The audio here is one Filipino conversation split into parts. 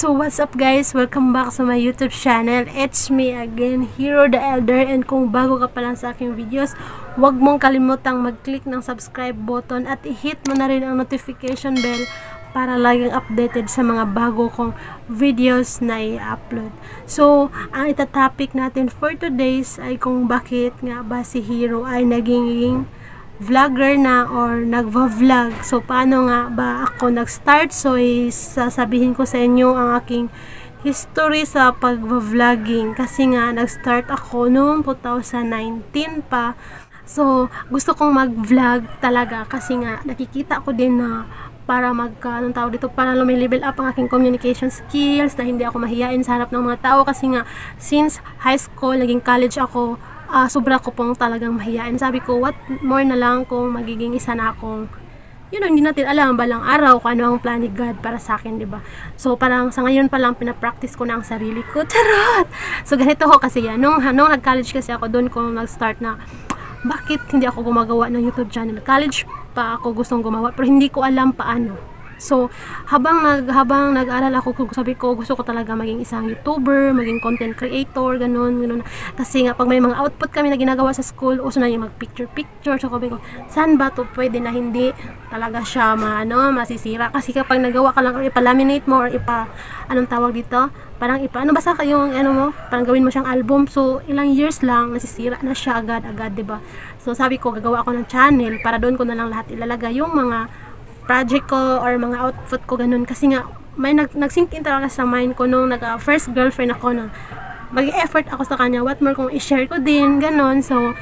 So what's up guys? Welcome back sa my YouTube channel. It's me again, Hero the Elder. And kung bago ka pa lang sa aking videos, huwag mong kalimutang mag-click ng subscribe button at i-hit mo na rin ang notification bell para laging updated sa mga bago kong videos na i-upload. So, ang itatopic natin for today's ay kung bakit nga ba si Hero ay naging vlogger na or nagva-vlog. So, paano nga ba ako nag-start? So, sasabihin ko sa inyo ang aking history sa pag-vlogging. Kasi nga, nag-start ako noong 2019 pa. So, gusto kong mag-vlog talaga kasi nga, nakikita ko din na para anong tawag dito, para lumilivel up ang aking communication skills, na hindi ako mahiyain sa harap ng mga tao kasi nga, since high school, naging college ako, sobra ko pong talagang mahiyain. Sabi ko, what more na lang kung magiging isa na akong, hindi natin alam balang araw kung ano ang plan ni God para sa akin, diba? So, parang sa ngayon pa lang, pinapractice ko na ang sarili ko. Charot! So, ganito ho kasi yan. Nung nag-college kasi ako, doon ko nag-start na, bakit hindi ako gumagawa ng YouTube channel? College pa ako gustong gumawa, pero hindi ko alam paano. So, habang nag-aral ako, sabi ko, gusto ko talaga maging isang YouTuber, maging content creator, ganun. Kasi nga, pag may mga output kami na ginagawa sa school, uso na yung mag-picture. So, sabi ko, saan ba to pwede na hindi talaga siya masisira? Kasi kapag nagawa ka lang, or ipa-laminate mo, or anong tawag dito? Parang basta yung, parang gawin mo siyang album. So, ilang years lang, nasisira na siya agad, diba? So, sabi ko, gagawa ako ng channel para doon ko na lang lahat ilalagay yung mga project ko or mga outfit ko, ganun. Kasi nga, may nag-sink in talaga sa mind ko nung first girlfriend ako na mag-effort ako sa kanya, what more kung i-share ko din, ganun. So,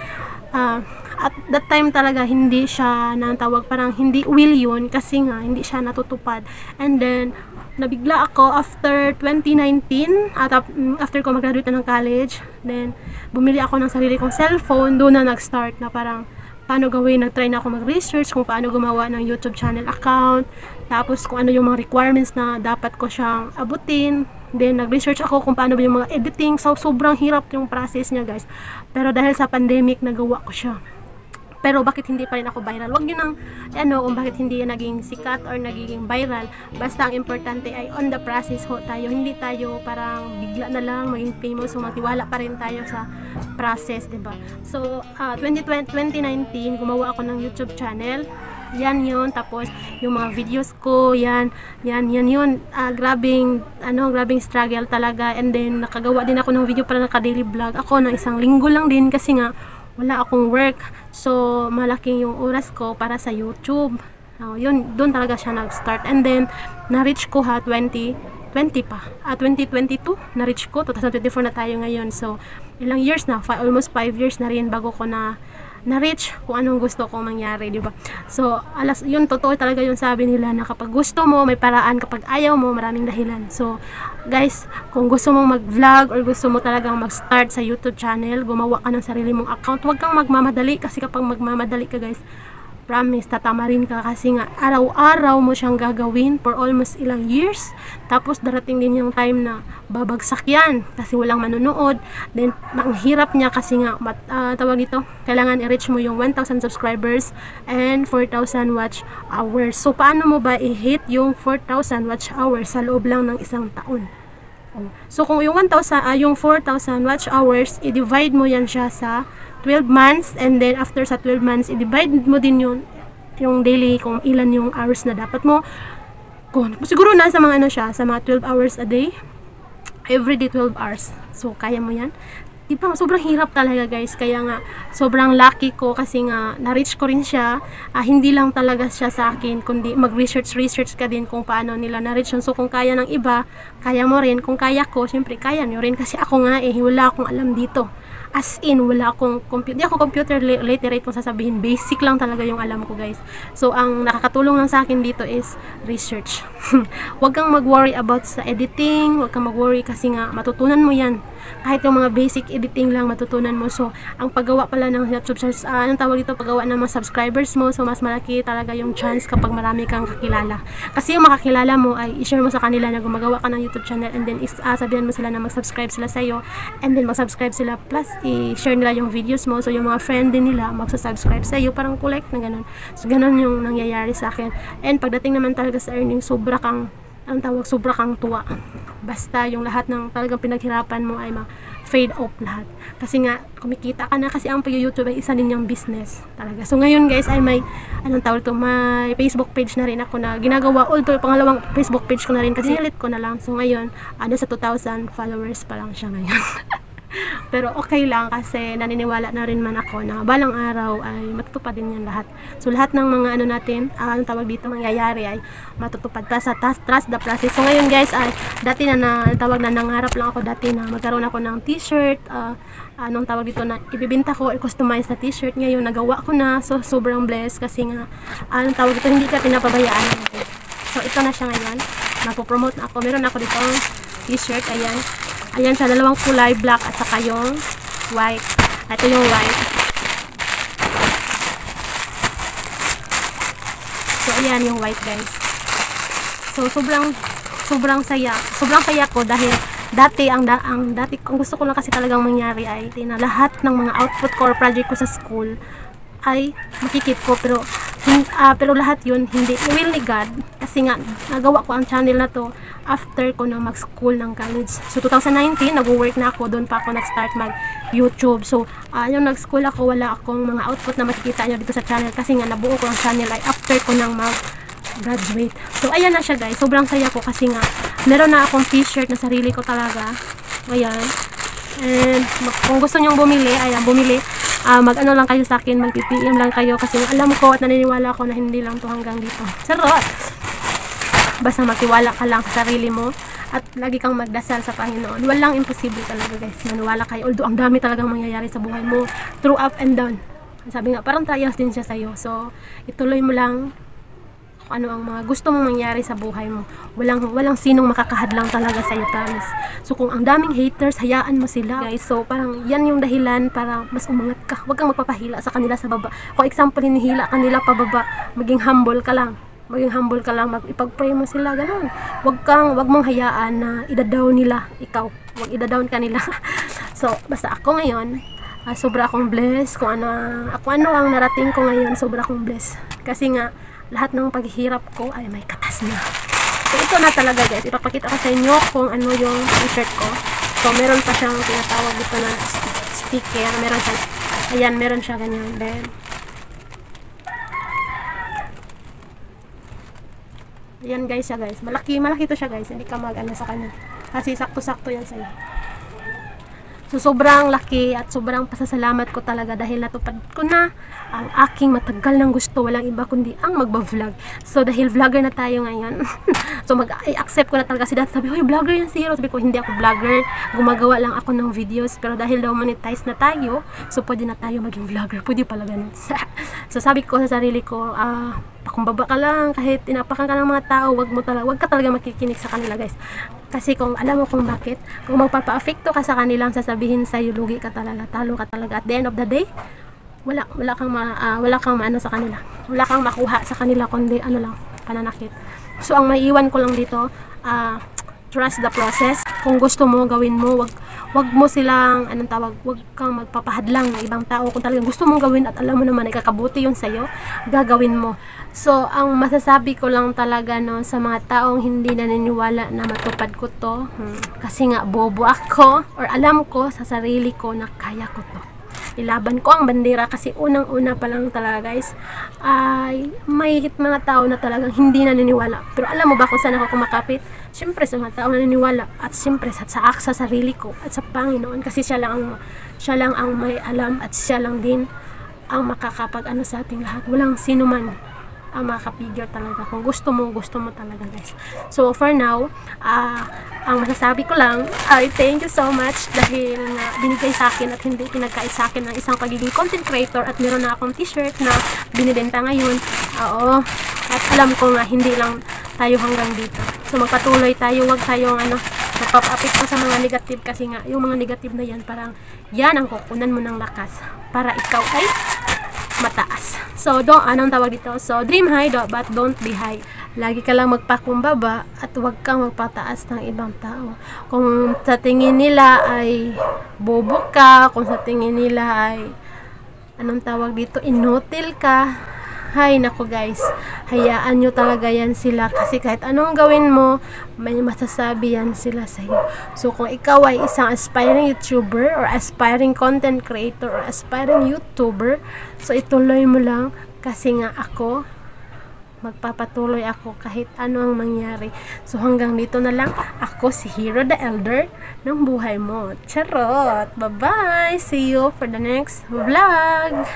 at that time talaga, hindi siya natawag, parang hindi will yun kasi nga, hindi siya natutupad. And then, nabigla ako after 2019, at after ko mag-graduate na ng college, then, bumili ako ng sarili kong cellphone, doon na nag-start na parang, paano gawin, nag-try na ako mag-research kung paano gumawa ng YouTube channel account, tapos kung ano yung mga requirements na dapat ko siyang abutin, then nag-research ako kung paano ba yung mga editing. So, sobrang hirap yung process niya, guys. Pero dahil sa pandemic, nagawa ko siya. Pero bakit hindi pa rin ako viral? Wag yun kung bakit hindi yan naging sikat or nagiging viral. Basta ang importante ay on the process ho tayo. Hindi tayo parang bigla na lang maging famous. So, magtiwala pa rin tayo sa process, diba? So, 2019, gumawa ako ng YouTube channel. Yan yun. Tapos, yung mga videos ko, yan yun. Grabing struggle talaga. And then, nakagawa din ako ng video para naka-daily vlog. Ako, ng isang linggo lang din kasi nga, wala akong work. So, malaking yung oras ko para sa YouTube. Doon talaga siya nag-start. And then, na-reach ko 2022, na-reach ko. 2024 na tayo ngayon. So, ilang years na, almost 5 years na rin bago ko na-reach kung anong gusto kong mangyari, diba? So, yun, totoo talaga yung sabi nila na kapag gusto mo, may paraan. Kapag ayaw mo, maraming dahilan. So, guys, kung gusto mong mag-vlog or gusto mo talagang mag-start sa YouTube channel, gumawa ka ng sarili mong account. Huwag kang magmamadali kasi kapag magmamadali ka, guys, promise, tatama rin ka kasi nga araw-araw mo siyang gagawin for almost ilang years. Tapos darating din yung time na babagsak yan kasi walang manonood. Then, ang hirap niya kasi nga, tawag dito, kailangan i-reach mo yung 1,000 subscribers and 4,000 watch hours. So, paano mo ba i-hit yung 4,000 watch hours sa loob lang ng isang taon? So, kung yung 4,000 watch hours, i-divide mo yan siya sa 12 months, and then after sa 12 months, i-divide mo din yung daily kung ilan yung hours na dapat mo. Siguro nasa mga sa mga 12 hours a day. Every day 12 hours. So, kaya mo yan. Diba, sobrang hirap talaga, guys. Kaya nga, sobrang lucky ko kasi nga, na-reach ko rin siya. Hindi lang talaga siya sa akin, kundi mag-research ka din kung paano nila na-reach yun. So, kung kaya ng iba, kaya mo rin. Kung kaya ko, syempre, kaya nyo rin. Kasi ako nga, wala akong alam dito. As in, wala akong hindi ako computer literate kung sasabihin. Basic lang talaga yung alam ko, guys. So, ang nakakatulong lang sa akin dito is research. Huwag kang mag-worry about sa editing. Huwag kang mag-worry kasi nga, matutunan mo yan. Kahit yung mga basic editing lang, matutunan mo. So, ang paggawa pala ng YouTube, anong tawag dito, paggawa ng mga subscribers mo. So, mas malaki talaga yung chance kapag marami kang kakilala. Kasi yung makakilala mo ay i-share mo sa kanila na gumagawa ka ng YouTube channel, and then sabihan mo sila na mag-subscribe sila sa'yo, and then mag-subscribe sila, plus i-share nila yung videos mo. So, yung mga friend din nila mag-subscribe sa'yo, parang collect na ganun. So, ganun yung nangyayari sa akin. And pagdating naman talaga sa earning, sobra kang ang tawag, sobra kang tuwa. Basta yung lahat ng talagang pinaghirapan mo ay fade off lahat. Kasi nga, kumikita ka na kasi ang pag-YouTube ay isa din yung business talaga. So ngayon guys ay may, anong tawag to, may Facebook page na rin ako na ginagawa. Although pangalawang Facebook page ko na rin kasi nilit ko na lang. So ngayon, sa 2,000 followers pa lang siya ngayon. Pero okay lang kasi naniniwala na rin man ako na balang araw ay matutupad din yan lahat. So lahat ng mga ano natin, anong tawag dito, mangyayari ay matutupad pa sa trust the process. So ngayon guys ay dati na tawag na nangarap lang ako dati na magkaroon ako ng t-shirt, anong tawag dito na ibibenta ko or customize na t-shirt. Ngayon nagawa ko na, so sobrang blessed kasi nga anong tawag dito, hindi ka pinapabayaan. So ito na siya ngayon, napopromote na ako. Meron ako dito t-shirt, ayan siya, dalawang kulay, black at saka yung white. Ito yung white. So ayan yung white guys. So sobrang saya ko dahil dati kung gusto ko lang kasi talagang mangyari ay na lahat ng mga output ko or project ko sa school ay makikip ko, pero lahat yun hindi, will ni God, kasi nga nagawa ko ang channel na to after ko na mag-school ng college. So 2019 nag-work na ako, doon pa ako nag-start mag-YouTube. So yung nag-school ako, wala akong mga output na makikita nyo dito sa channel kasi nga nabuo ko ang channel ay after ko nang mag-graduate. So ayan na siya guys, sobrang saya ko kasi nga meron na akong t-shirt na sarili ko talaga. Ayan. And kung gusto nyong bumili, bumili. Mag-ano lang kayo sa akin, mag-PPM lang kayo kasi alam ko at naniniwala ko na hindi lang to hanggang dito. Sarot! Basta magtiwala ka lang sa sarili mo at lagi kang magdasal sa Panginoon. Walang imposible talaga guys. Maniwala kayo. Although ang dami talagang mangyayari sa buhay mo through up and down. Sabi nga, parang trials din siya sa'yo. So, ituloy mo lang kung ano ang mga gusto mong mangyari sa buhay mo. Walang sinong makakahadlang talaga sa'yo, promise. So kung ang daming haters, hayaan mo sila guys. So parang yan yung dahilan para mas umangat ka. Huwag kang magpapahila sa kanila sa baba. Kung example, hinihila kanila pababa, maging humble ka lang. Ipag-pray mo sila, ganoon. Wag mong hayaan na ida-down nila ikaw. Wag ida-down kanila. So basta ako ngayon, sobra akong blessed kung ano ang narating ko ngayon. Sobra akong blessed kasi nga lahat ng paghihirap ko ay may katas na. So ito na talaga guys, ipapakita ko sa inyo kung ano yung t-shirt ko. So meron pa siyang tinatawag dito na sticker, meron siya ganyan. Then ayan guys siya guys, malaki to siya guys, hindi ka mag-ano sa kanya kasi sakto-sakto yan sa'yo. So sobrang laki at sobrang pasasalamat ko talaga dahil natupad ko na ang aking matagal ng gusto, walang iba kundi ang magba-vlog. So dahil vlogger na tayo ngayon, so i-accept ko na talaga. Kasi dati sabi, hoy vlogger yan si Hero. Sabi ko, hindi ako vlogger, gumagawa lang ako ng videos. Pero dahil daw monetize na tayo, so pwede na tayo maging vlogger. Pwede pala ganun. So sabi ko sa sarili ko, pakumbaba ka lang, kahit tinapakan ka ng mga tao, wag ka talaga makikinig sa kanila guys. Kasi kung alam mo kung bakit, kung magpapa-afekto ka sa kanilang sasabihin sa'yo, lugi ka talaga, talo ka talaga. At the end of the day, wala kang maano sa kanila. Wala kang makuha sa kanila, kundi pananakit. So ang maiiwan ko lang dito, trust the process. Kung gusto mo, gawin mo. Wag mo silang, wag kang magpapahadlang ng ibang tao. Kung talagang gusto mong gawin at alam mo naman ay kakabuti yun sa'yo, gagawin mo. So, ang masasabi ko lang talaga sa mga taong hindi naniniwala na matupad ko to, kasi nga bobo ako, or alam ko sa sarili ko na kaya ko to. Ilaban ko ang bandera kasi unang-una pa lang talaga guys, ay may mga tao na talagang hindi naniniwala. Pero alam mo ba kung saan ako kumakapit? Siyempre sa mga tao naniniwala at siyempre sa sarili ko at sa Panginoon kasi siya lang ang may alam at siya lang din ang makakapag-ano sa ating lahat. Walang sino man ang makakapigil talaga. Kung gusto mo talaga guys. So for now, ang masasabi ko lang ay thank you so much dahil binigay sa akin at hindi pinagkait sa akin ng isang pagiging content creator at meron na akong t-shirt na binibenta ngayon. Oo. At alam ko nga hindi lang tayo hanggang dito. So magpatuloy tayo, wag tayong magpapa-apekto sa mga negative kasi nga yung mga negative na yan parang yan ang kukunan mo ng lakas para ikaw ay mataas. So, anong tawag dito? So, dream high, but don't be high. Lagi ka lang magpakumbaba at huwag kang magpataas ng ibang tao. Kung sa tingin nila ay bobo ka, kung sa tingin nila ay anong tawag dito, inutil ka, Hay nako guys, hayaan nyo talaga yan sila kasi kahit anong gawin mo, may masasabi yan sila sa iyo. So kung ikaw ay isang aspiring YouTuber or aspiring content creator or aspiring YouTuber, so ituloy mo lang kasi nga ako, magpapatuloy ako kahit ano ang mangyari. So hanggang dito na lang, ako si Hero the Elder ng buhay mo. Charot! Bye-bye! See you for the next vlog!